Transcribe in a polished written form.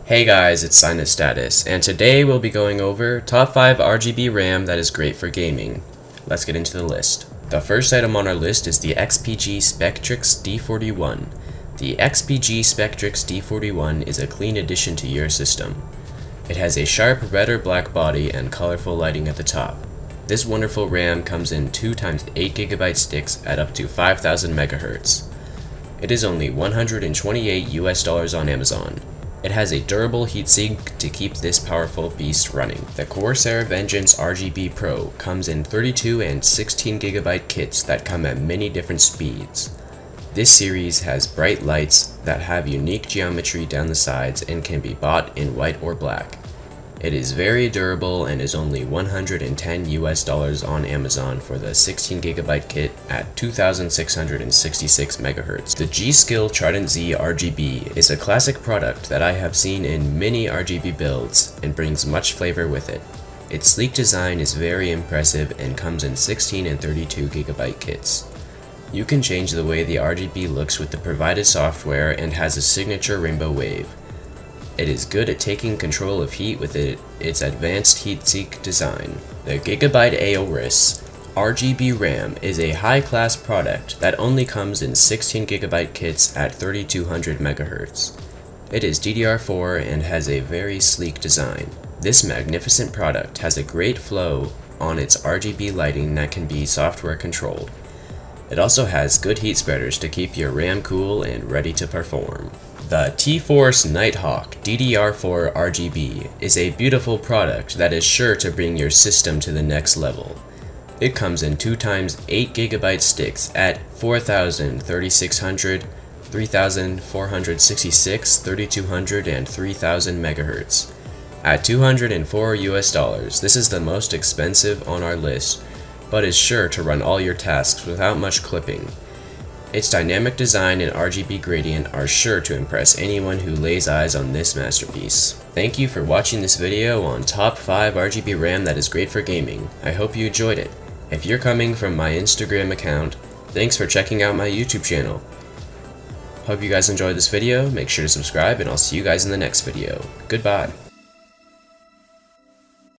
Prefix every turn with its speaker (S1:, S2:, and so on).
S1: Hey guys, it's Cynet Status, and today we'll be going over top 5 RGB RAM that is great for gaming. Let's get into the list. The first item on our list is the XPG Spectrix D41. The XPG Spectrix D41 is a clean addition to your system. It has a sharp red or black body and colorful lighting at the top. This wonderful RAM comes in 2x8GB sticks at up to 5000 MHz. It is only $128 on Amazon. It has a durable heatsink to keep this powerful beast running. The Corsair Vengeance RGB Pro comes in 32 and 16GB kits that come at many different speeds. This series has bright lights that have unique geometry down the sides and can be bought in white or black. It is very durable and is only $110 on Amazon for the 16GB kit at 2666 MHz. The G.SKILL Tridentz RGB is a classic product that I have seen in many RGB builds and brings much flavor with it. Its sleek design is very impressive and comes in 16 and 32GB kits. You can change the way the RGB looks with the provided software and has a signature rainbow wave. It is good at taking control of heat with its advanced heatsink design. The Gigabyte AORUS RGB RAM is a high-class product that only comes in 16GB kits at 3200 MHz. It is DDR4 and has a very sleek design. This magnificent product has a great flow on its RGB lighting that can be software controlled. It also has good heat spreaders to keep your RAM cool and ready to perform. The T-Force Nighthawk DDR4 RGB is a beautiful product that is sure to bring your system to the next level. It comes in 2x8GB sticks at 4000, 3600, 3466, 3200, and 3000 MHz. At $204, this is the most expensive on our list, but is sure to run all your tasks without much clipping. Its dynamic design and RGB gradient are sure to impress anyone who lays eyes on this masterpiece. Thank you for watching this video on top 5 RGB RAM that is great for gaming. I hope you enjoyed it. If you're coming from my Instagram account, thanks for checking out my YouTube channel. Hope you guys enjoyed this video, make sure to subscribe, and I'll see you guys in the next video. Goodbye.